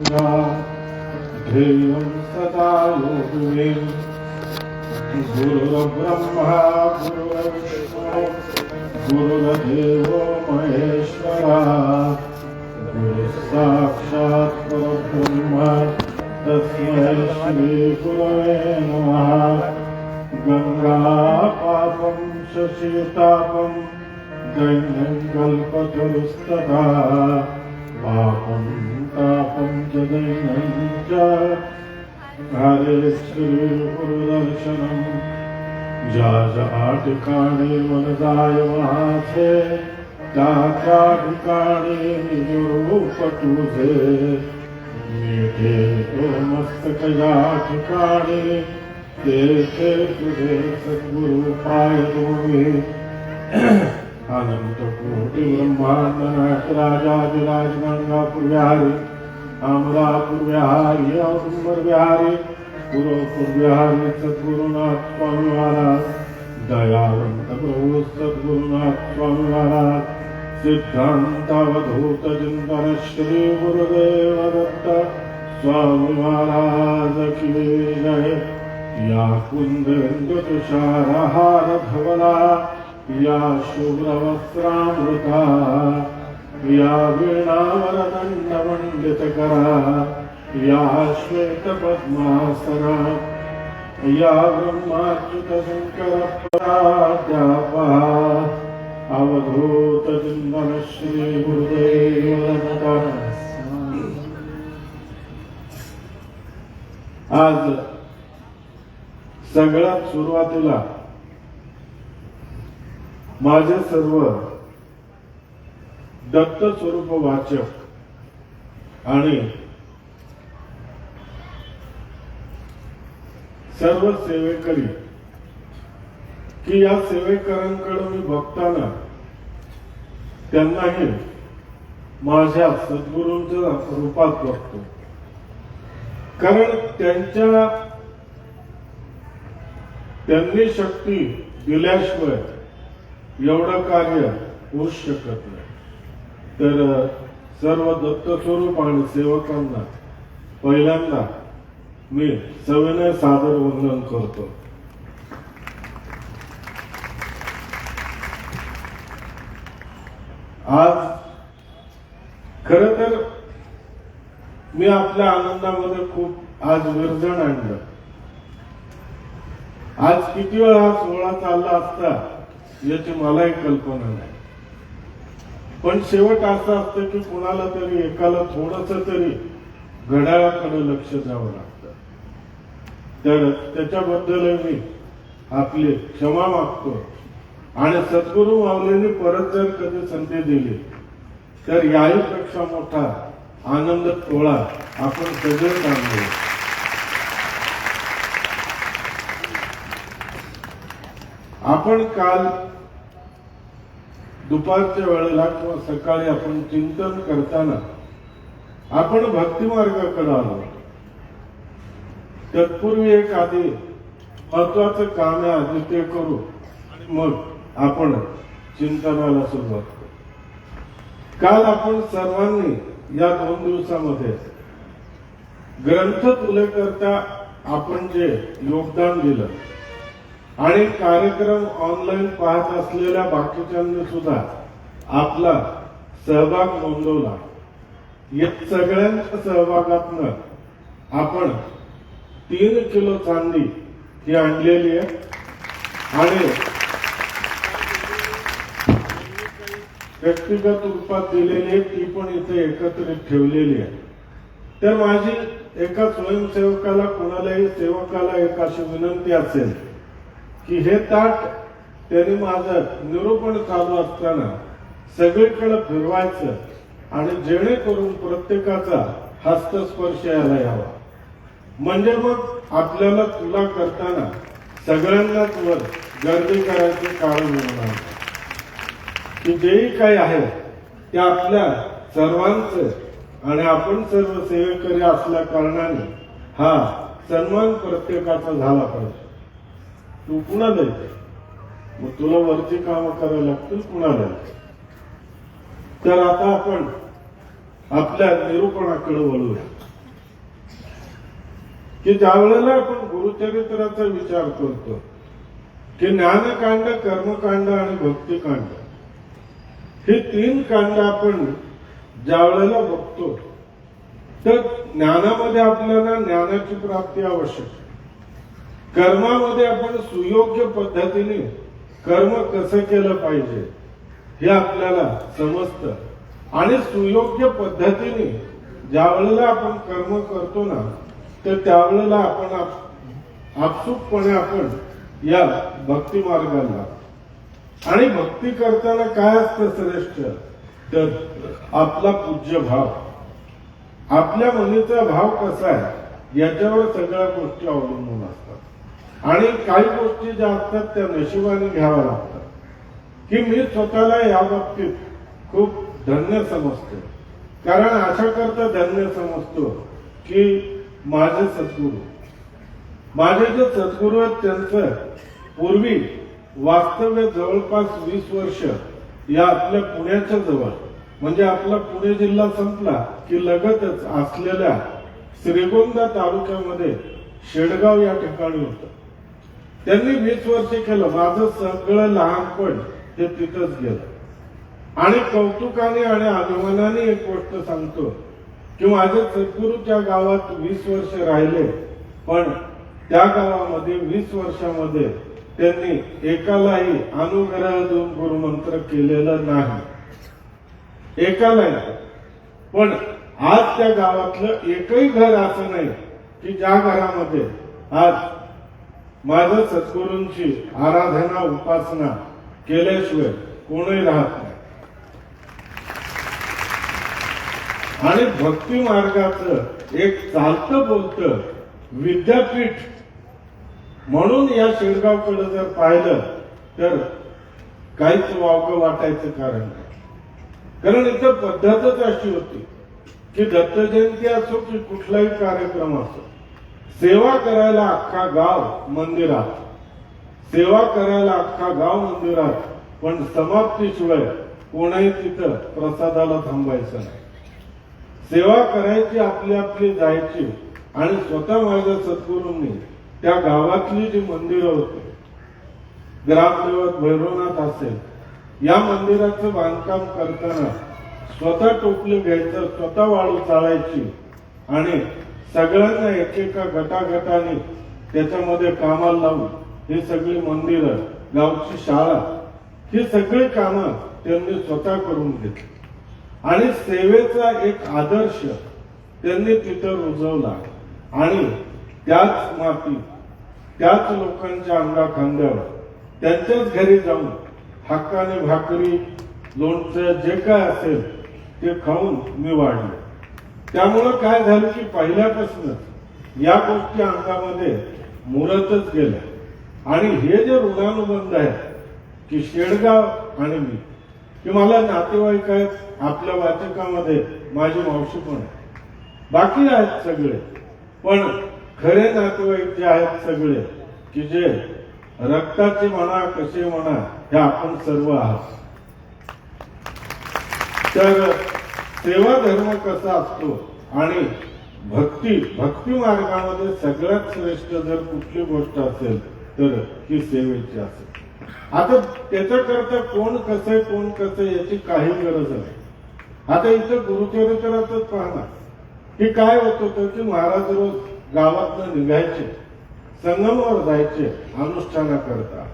ध्येयं सदा योगिने गुरुर्ब्रह्मा गुरुर्विष्णु गुरुर्देवो महेश्वरा गुरुसाक्षात् परब्रह्म तस्मै श्रीगुरवे नमः। गंगापापं शशितापं दैन्यं कल्पतरुस्तथा पापं तापं च दैन्यं च हरे श्री गुरुदर्शनम। ज्या ठिकाणी वनदाय वहाचे त्या ठिकाणी निजरूप तुझे मिटे तो मस्तक या ठिकाणी तेथे तुझे सद्गुरु पाय तुम्ही। अनंत कोटि ब्रह्मांड नाथ राजाधिराज गंगापुर विहारी अमरापुर विहारी औदुंबर विहारी गुरुपुर विहारी सद्गुरुनाथ स्वामी महाराज दयावंत प्रभु सद्गुरुनाथ स्वामी महाराज सिद्धांतावधूत चिंतन श्री गुरुदेव दत्त स्वामी महाराज की जय। या कुंदेंदु तुषारहार धवला या शुभ्रवस्त्रामृता या वीणावरदंडमंडितकरा या श्वेतपद्मासना या ब्रह्माच्युत शंकर प्राध्यापः अवधूत चिंतन श्री गुरुदेव दत्त। आज सगळ्यात सुरुवातीला माझे सर्व दत्त स्वरूप वाचक आणि सर्व सेवेकरी की या सेवेकरांकडे मी बघताना त्यांनाही माझ्या सद्गुरूंच्या रूपात बघतो, कारण त्यांनी शक्ती दिल्याशिवाय एवढं कार्य होऊ शकत नाही। तर सर्व दत्तस्वरूप आणि सेवकांना पहिल्यांदा मी सविनय सादर वंदन करतो। आज खरं तर मी आपल्या आनंदामध्ये खूप आज विरजण आणलं। आज किती वेळा हा सोहळा चालला असता याची मलाही कल्पना नाही, पण शेवट असं असतं की कुणाला तरी एकाला थोडस तरी घड्याळाकडे लक्ष द्यावं लागतं। तर त्याच्याबद्दल मी आपली क्षमा मागतो आणि सद्गुरु माऊलींनी परत जर कधी संधी दिली तर याही पेक्षा मोठा आनंद सोहळा आपण सगळे आणू। आपण काल दुपारच्या वेळेला किंवा सकाळी आपण चिंतन करताना आपण भक्ती मार्गाकडे आलो। तत्पूर्वी एक आधी महत्वाचं काम आहे, आधी ते करू आणि मग आपण चिंतनाला सुरुवात करू। काल आपण सर्वांनी या 2 दिवसामध्ये ग्रंथ तुलेकरता आपण जे योगदान दिलं आणि कार्यक्रम ऑनलाईन पाहत असलेल्या बाकीच्यांनी सुद्धा आपला सहभाग नोंदवला, या सगळ्यांच्या सहभागातनं आपण 3 किलो चांदी ही आणलेली आहे आणि व्यक्तिगत रूपात दिलेली आहे, ती पण इथे एकत्रित ठेवलेली आहे। तर माझी एका स्वयंसेवकाला कोणालाही सेवकाला एक अशी विनंती असेल की हे ताट त्यांनी माझं निरूपण चालू असताना सगळीकडे फिरवायचं आणि जेणेकरून प्रत्येकाचा हस्तस्पर्श यायला यावा, म्हणजे मग आपल्याला तुला करताना सगळ्यांनाच वर गर्दी करायचे कारण होणार की जेही काही आहे ते आपल्या सर्वांचे आणि आपण सर्व सेवेकरी असल्या कारणाने हा सन्मान प्रत्येकाचा झाला पाहिजे। तू पुन्हा द्यायचं, मग तुला वरची कामं करायला लागतील, पुन्हा द्यायचं। तर आता आपण आपल्या निरूपणाकडे वळूया की ज्या वेळेला आपण गुरुचरित्राचा विचार करतो की ज्ञानकांड, कर्मकांड आणि भक्तिकांड ही 3 कांड आपण ज्या वेळेला बघतो तर ज्ञानामध्ये आपल्याला ज्ञानाची प्राप्ती आवश्यक आहे. कर्मामध्ये आपण सुयोग्य पद्धतीने कर्म कसं केलं पाहिजे हे आपल्याला समजतं आणि सुयोग्य पद्धतीने ज्या वेळेला आपण कर्म करतो ना तर त्यावेळेला आपण आपसुकपणे आपण या भक्ती मार्गाला आणि भक्ती करताना काय असतं श्रेष्ठ तर आपला पूज्य भाव, आपल्या मनीचा भाव कसा आहे याच्यावर सगळ्या गोष्टी अवलंबून असतात. आणि काही गोष्टी ज्या असतात त्या नशिबाने घ्याव्या लागतात की मी स्वतःला या बाबतीत खूप धन्य समजतो. कारण अशा करता धन्य समजतो की माझे जे सद्गुरू आहेत त्यांचं पूर्वी वास्तव्य जवळपास 20 वर्ष या आपल्या पुण्याच्या जवळ म्हणजे आपला पुणे जिल्हा संपला की लगतच असलेल्या श्रीगोंदा तालुक्यामध्ये शेडगाव या ठिकाणी होतं. त्यांनी 20 वर्ष केलं. माझं सगळं लहानपण ते तिथंच गेलं. आणि कौतुकाने आणि अभिमानाने एक गोष्ट सांगतो की माझे सद्गुरू त्या गावात 20 वर्ष राहिले पण त्या गावामध्ये 20 वर्षामध्ये त्यांनी एकालाही अनुग्रह देऊन गुरुमंत्र केलेलं नाही. एकालाही. पण आज त्या गावातलं एकही घर असं नाही की ज्या घरामध्ये आज माझ्या सद्गुरूंची आराधना उपासना केल्याशिवाय कोणीही राहत नाही. आणि भक्ती मार्गाचं एक चालतं बोलतं विद्यापीठ म्हणून या शेडगावकडे जर पाहिलं तर काहीच वावगं वाटायचं कारण नाही. कारण इथं पद्धतच अशी होती की दत्त जयंती असो की कुठलाही कार्यक्रम असो सेवा करायला अख्खा गाव मंदिरात, सेवा करायला अख्खा गाव मंदिरात, पण समाप्तीशिवाय कोणाही तिथं प्रसादाला थांबायचं नाही. सेवा करायची आपली आपली जायची. आणि स्वतः माझ्या सद्गुरूंनी त्या गावातली जी मंदिरं होती, ग्रामदेवत भैरवनाथ असेल या मंदिराचं बांधकाम करताना स्वतः टोपलं घ्यायचं, स्वतः वाळू चाळायची आणि सगळ्यांना एकेका गटागटाने त्याच्यामध्ये कामाला लावून ही सगळी मंदिरं, गावची शाळा, ही सगळी कामं त्यांनी स्वतः करून घेतली. आणि सेवेचा एक आदर्श त्यांनी तिथं रुजवला. आणि त्याच माती, त्याच लोकांच्या अंगाखांद्यावर त्यांच्याच घरी जाऊन हक्काने भाकरी, लोणचं जे काय असेल ते खाऊन मी वाढलो. त्यामुळं काय झालं की पहिल्यापासूनच या गोष्टी अंगामध्ये मुरतच गेल्या. आणि हे जे ऋणानुबंध आहेत की शेडगाव आणि मी, की मला नातेवाईक आहेत, आपल्या वाचकामध्ये माझी मावशी पण आहे, बाकी आहेत सगळे, पण खरे नातेवाईक जे आहेत सगळे की जे रक्ताचे म्हणा कसे म्हणा हे आपण सर्व आहात. तर सेवा धर्म कसा असतो आणि भक्ती मार्गामध्ये सगळ्यात श्रेष्ठ जर कुठली गोष्ट असेल तर ही सेवेची असेल. आता त्याच्याकरता कोण कसं याची काही गरज नाही. आता इथं गुरुचरित्रातच पाहणार की काय होत होतं की महाराज रोज गावातनं निघायचे, संगमावर जायचे अनुष्ठानाकरता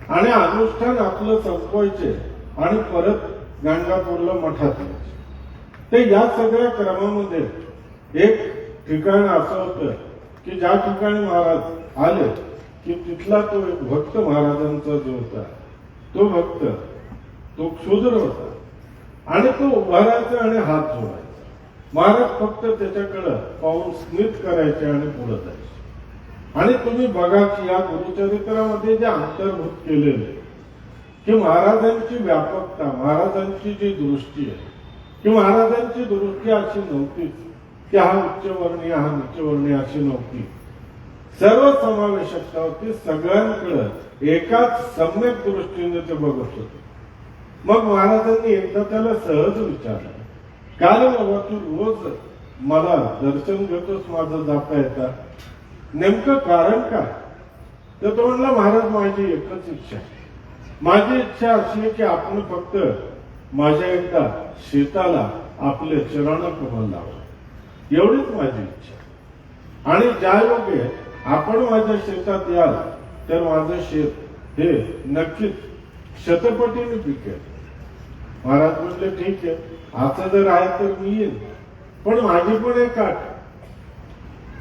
आणि अनुष्ठान आपलं संपवायचे आणि परत गाणगापूरला मठात यायचे. ते या सगळ्या क्रमामध्ये एक ठिकाण असं होतं की ज्या ठिकाणी महाराज आले की तिथला तो एक भक्त महाराजांचा जो होता तो भक्त तो क्षुद्र होता आणि तो उभा राहायचा आणि हात जोडायचा. महाराज फक्त त्याच्याकडे पाहून स्मित करायचे आणि पुढे जायचे. आणि तुम्ही बघा की या गुरुचरित्रामध्ये जे अंतर्भूत केलेले की महाराजांची व्यापकता, महाराजांची जी दृष्टी आहे की महाराजांची दृष्टी अशी नव्हतीच की हा उच्चवर्णीय हा नीचवर्णीय अशी नव्हती. सर्व समावेशकता होती. सगळ्यांकडे एकाच सम्यक दृष्टीने ते बघत होते. मग महाराजांनी एकदा त्याला सहज विचारलं काल बाबा तू रोज मला दर्शन घेतोस माझं जाता येता, नेमकं कारण काय? तर तो म्हणला महाराज माझी एकच इच्छा आहे, माझी इच्छा अशी आहे की आपण फक्त माझ्या एकदा शेताला आपले चरणकमल लावा, एवढीच माझी इच्छा. आणि ज्या योगे आपण माझ्या शेतात याल तर माझं शेत हे नक्कीच शतपटीने पिकेल. महाराज म्हणले ठीक आहे, असं जर आहे तर मी येईन, पण माझी पण एक अट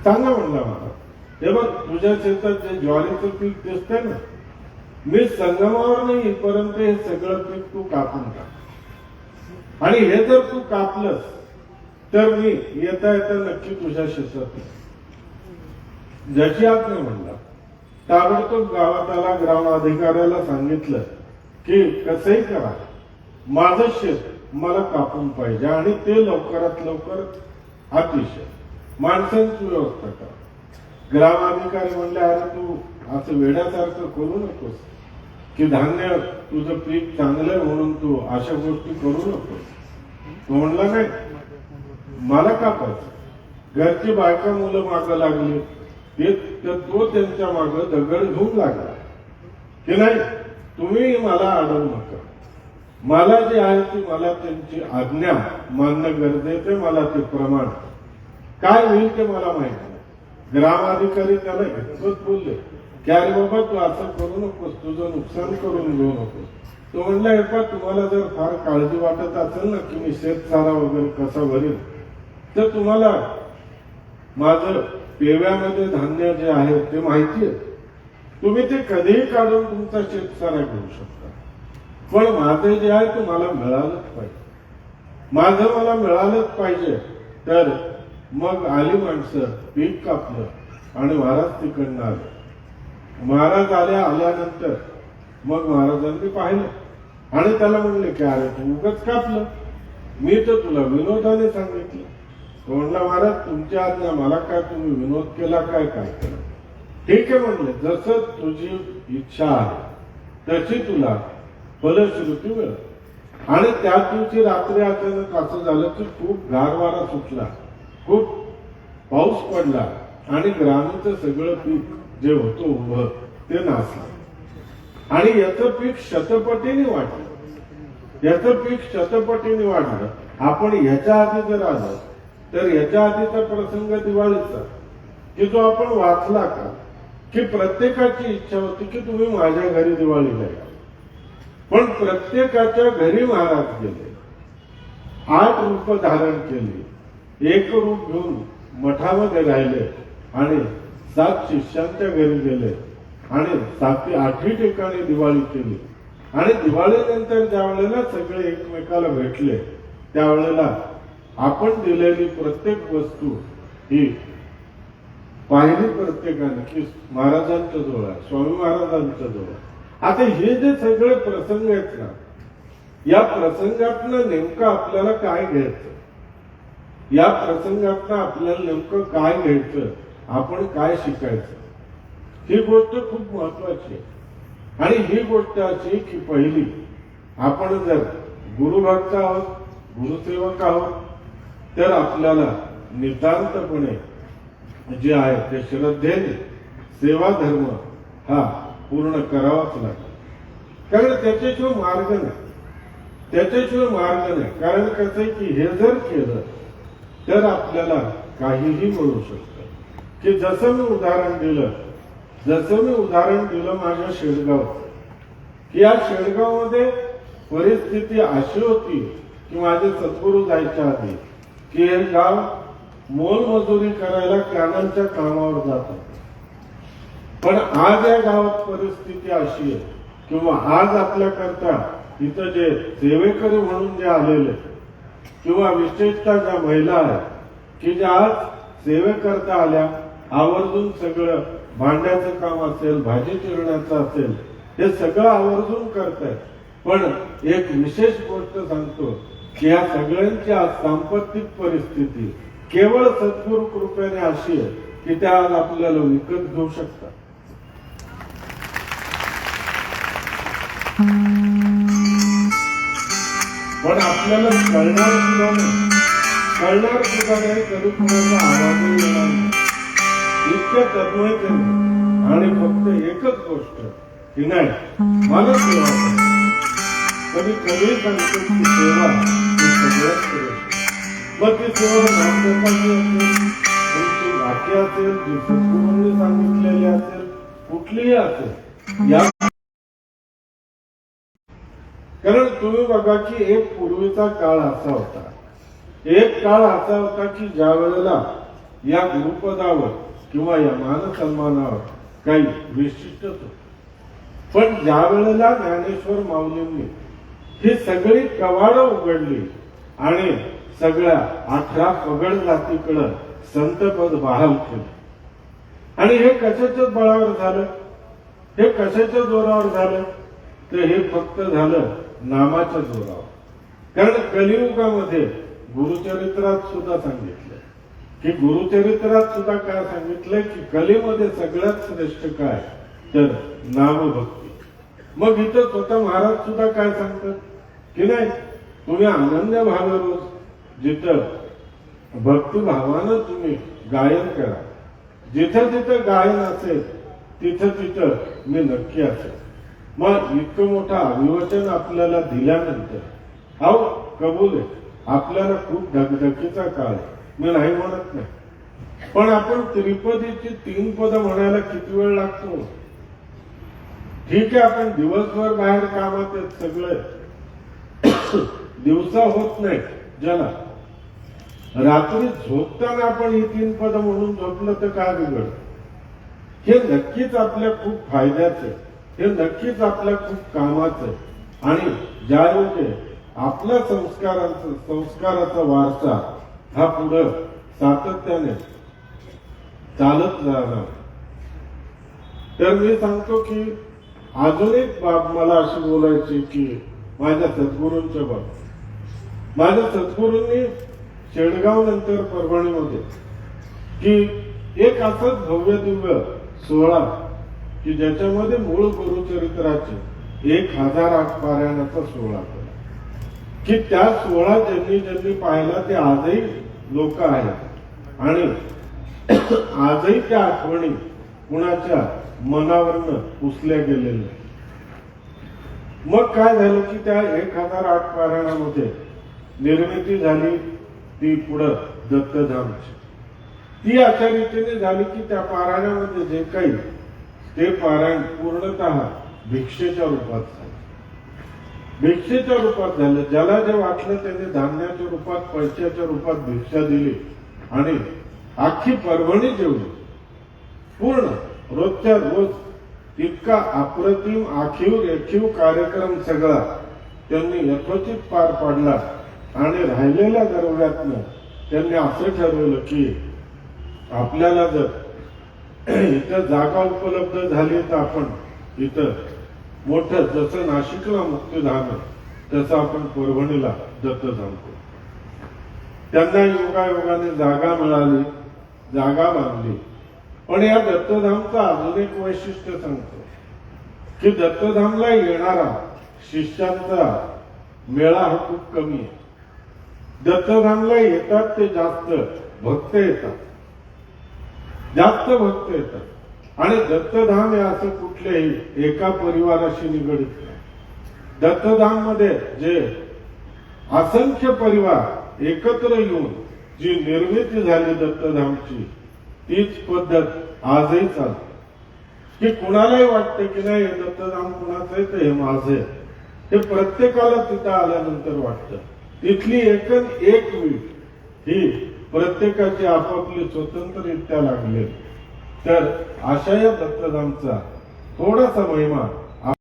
सांगा म्हणला मला. हे बघ तुझ्या शेतात जे ज्वारीचं पीक दिसतंय ना, मी संगमावर नाही परंतु हे सगळं पीक तू कापून टाक, आणि हे जर तू कापलंस तर मी येता येता नक्की तुझ्या शेतात ज्याची आज्ञा म्हणला. ताबडतोब गावात आला, ग्रामाधिकाऱ्याला सांगितलं की कसंही करा माझं शेत मला कापून पाहिजे आणि ते लवकरात लवकर, अतिशय माणसांची व्यवस्था करा. ग्रामाधिकारी म्हणले अरे तू असं वेड्यासारखं करू नकोस की धान्य तुझं पीक चांगलं म्हणून तू अशा गोष्टी करू नकोस. तो म्हणला नाही मला कापायचं. घरची बायका मुलं मागं लागली, तो त्यांच्या मागं दगड घेऊन लागला की नाही तुम्ही मला अडवू नका, मला जे आहे ती मला त्यांची आज्ञा मानणं गरजेचं आहे, मला ते प्रमाण काय होईल ते मला माहिती नाही. ग्रामाधिकारी त्याला इतकंच बोलले की अरे बाबा तू असं करू नकोस, तुझं नुकसान करून घेऊ नकोस. तो म्हणला हे पा तुम्हाला जर फार काळजी वाटत असेल ना की मी शेतसारा वगैरे कसा भरेल, तर तुम्हाला माझं पेव्यामध्ये धान्य जे आहे ते माहिती आहे, तुम्ही ते कधीही काढून तुमचा शेतसारा घेऊ शकता, पण माझं जे आहे ते मला मिळालंच पाहिजे, माझं मला मिळालंच पाहिजे. तर मग आली माणसं, पीक कापलं आणि महाराज तिकडनं आले. महाराज आल्यानंतर मग महाराजांनी पाहिलं आणि त्याला म्हणले की अरे तू उगाच कापलं, मी तर तुला विनोदाने सांगितलं. तो म्हणला महाराज तुमची आज्ञा, मला काय तुम्ही विनोद केला काय केलं? ठीक आहे म्हणले, जसं तुझी इच्छा आहे तशी तुला फलश्रुती मिळेल. आणि त्या दिवशी रात्री अचानक असं झालं की खूप गारवारा सुटला, खूप पाऊस पडला आणि ग्रामीणचं सगळं पीक जे होतं उभं ते नासलं आणि याचं पीक शतपटीने वाढलं, याचं पीक शतपटीने वाढलं. आपण याच्या आधी जर आलं तर याच्या आधीचा प्रसंग दिवाळीचा की जो आपण वाचला का, की प्रत्येकाची इच्छा होती की तुम्ही माझ्या घरी दिवाळीला या, पण प्रत्येकाच्या घरी महाराज गेले, 8 रूप धारण केली, एक रूप घेऊन मठामध्ये राहिले आणि 7 शिष्यांच्या घरी गेले आणि 7 ते 8 ठिकाणी दिवाळी केली. आणि दिवाळीनंतर ज्या वेळेला सगळे एकमेकाला भेटले त्यावेळेला आपण दिलेली प्रत्येक वस्तू ही पाहिली प्रत्येकाने की महाराजांच्या जवळ आहे, स्वामी महाराजांच्या जवळ. आता हे जे सगळे प्रसंग आहेत ना, या प्रसंगातनं नेमकं आपल्याला काय घ्यायचं, या प्रसंगातनं आपल्याला नेमकं काय घ्यायचं, आपण काय शिकायचं, ही गोष्ट खूप महत्वाची आहे. आणि ही गोष्ट अशी की पहिली आपण जर गुरुभक्त आहोत, गुरुसेवक आहोत, तर आपल्याला नितांतपणे जे आहे ते श्रद्धेने सेवा धर्म हा पूर्ण करावाच लागतो. कारण त्याच्याशिवाय मार्ग नाही, त्याच्याशिवाय मार्ग नाही. कारण कसं आहे की हे जर केलं तर आपल्याला काहीही मिळू शकतं. की जसं मी उदाहरण दिलं माझ्या शेडगावचं, की या शेडगावमध्ये परिस्थिती अशी होती की माझे सद्गुरू जायच्या आधी की हे गाव मोलमजुरी करायला कॅनलच्या कामावर जात होते. पण आज या गावात परिस्थिती अशी आहे किंवा आज आपल्याकरता इथं जे सेवेकरी म्हणून जे आलेले किंवा विशेषतः ज्या महिला आहेत की ज्या आज सेवेकरता आल्या, आवर्जून सगळं भांड्याचं काम असेल, भाजी चिरण्याचं असेल, हे सगळं आवर्जून करतायत. पण एक विशेष गोष्ट सांगतो की या सगळ्यांची आज सांपत्तिक परिस्थिती केवळ सद्गुरु कृपेने अशी आहे की त्या आज आपल्याला विकत घेऊ शकतात. पण आपल्याला कळणार सुद्धा नाही कळणार सुद्धा नाही, कधी कुणाचा आवाजही येणार नाही. इतक्या तन्मयतेने आणि फक्त एकच गोष्ट की नाही मला सेवा करायची. कधी कधी सांगतो की सेवा ही सगळ्यात श्रेष्ठ. मग ती सेवा नामजपाची असेल, तुमची वाक्य असेल, जी सद्गुरूंनी सांगितलेली असेल, कुठलीही असेल. या कारण तुम्ही बघा की एक पूर्वीचा काळ असा होता, एक काळ असा होता की ज्या वेळेला या गुरुपदावर किंवा या मान सन्मानावर काही विशिष्ट होत, पण ज्या वेळेला ज्ञानेश्वर माऊलींनी ही सगळी कवाडं उघडली आणि सगळ्या 18 पगड जातीकडं संतपद बहाल केलं. आणि हे कशाच्या बळावर झालं, हे कशाच्या जोरावर झालं, तर हे फक्त झालं नामाच्या जोरावर. कारण कलियुगामध्ये गुरुचरित्रात सुद्धा सांगितलं की गुरुचरित्रात सुद्धा काय सांगितलंय की कलेमध्ये सगळ्यात श्रेष्ठ काय तर नामभक्ती. मग इथं स्वतः महाराज सुद्धा काय सांगतात की नाही तुम्ही आनंद भावे रोज जिथं भक्तिभावानं तुम्ही गायन करा, जिथं जिथं गायन असेल तिथं तिथं मी नक्की असेल. मग इतकं मोठं अभिवचन आपल्याला दिल्यानंतर अहो कबूल आहे, आपल्याला खूप धगधकीचा काळ आहे, मी नाही म्हणत नाही, पण आपण त्रिपदीची 3 पदं म्हणायला किती वेळ लागतो. ठीक आहे, आपण दिवसभर बाहेर कामात आहेत, सगळे दिवसा होत नाही ज्याला, रात्री झोपताना आपण ही 3 पदं म्हणून झोपलं तर काय बिघड. हे नक्कीच आपल्या खूप फायद्याचं, हे नक्कीच आपल्या खूप कामाचं. आणि ज्या योगे आपल्या संस्काराचा वारसा हा पुढं सातत्याने चालत जाणार. तर मी सांगतो की अजून एक बाब मला अशी बोलायची की माझ्या सद्गुरूंच्या बाब माझ्या सद्गुरूंनी शेडगाव नंतर परभणीमध्ये की एक असंच भव्य दिव्य सोहळा की ज्याच्यामध्ये मूळ गुरुचरित्राचे 1008 पारायणाचा सोहळा केला की त्या सोहळा ज्यांनी पाहिला ते आजही लोक आहेत आणि आजही त्या आठवणी कुणाच्या मनावरनं पुसल्या गेलेल्या. मग काय झालं की त्या 1008 पारायणामध्ये निर्मिती झाली ती पुढं दत्तधामची. ती अशा रीतीने झाली की त्या पारायणामध्ये जे काही ते पारायण पूर्णतः भिक्षेच्या रूपात झालं. भिक्षेच्या रूपात झालं, ज्याला जे वाटलं त्याने धान्याच्या रूपात पैशाच्या रूपात भिक्षा दिली आणि अख्खी परभणी जेवली. पूर्ण रोजच्या रोज इतका अप्रतिम आखीव रेखीव कार्यक्रम सगळा त्यांनी यथोचित पार पाडला. आणि राहिलेल्या दरव्यातनं त्यांनी असं ठरवलं की आपल्याला जर इथं जागा उपलब्ध झाली तर आपण इथं मोठं जसं नाशिकला मुक्तिधाम आहे तसं आपण परभणीला दत्तधाम करू. त्यांना योगायोगाने जागा मिळाली, जागा बांधली. पण या दत्तधामचं अजून एक वैशिष्ट्य सांगतो की दत्तधामला येणारा शिष्यांचा मेळा हा खूप कमी आहे. दत्तधामला येतात ते जास्त भक्त येतात, जास्त भक्त येतात. आणि दत्तधाम हे असं कुठल्याही एका परिवाराशी निगडित नाही. दत्तधाम मध्ये जे असंख्य परिवार एकत्र येऊन जी निर्मिती झाली दत्तधामची तीच पद्धत आजही चालते. की कुणालाही वाटतं की नाही हे दत्तधाम कुणाचं आहे तर हे माझं आहे, हे प्रत्येकाला तिथं आल्यानंतर वाटतं. तिथली एकन एक वीट ही प्रत्येकाची आपापली स्वतंत्ररित्या लागली. तर अशा या दत्तधामचा थोडासा महिमा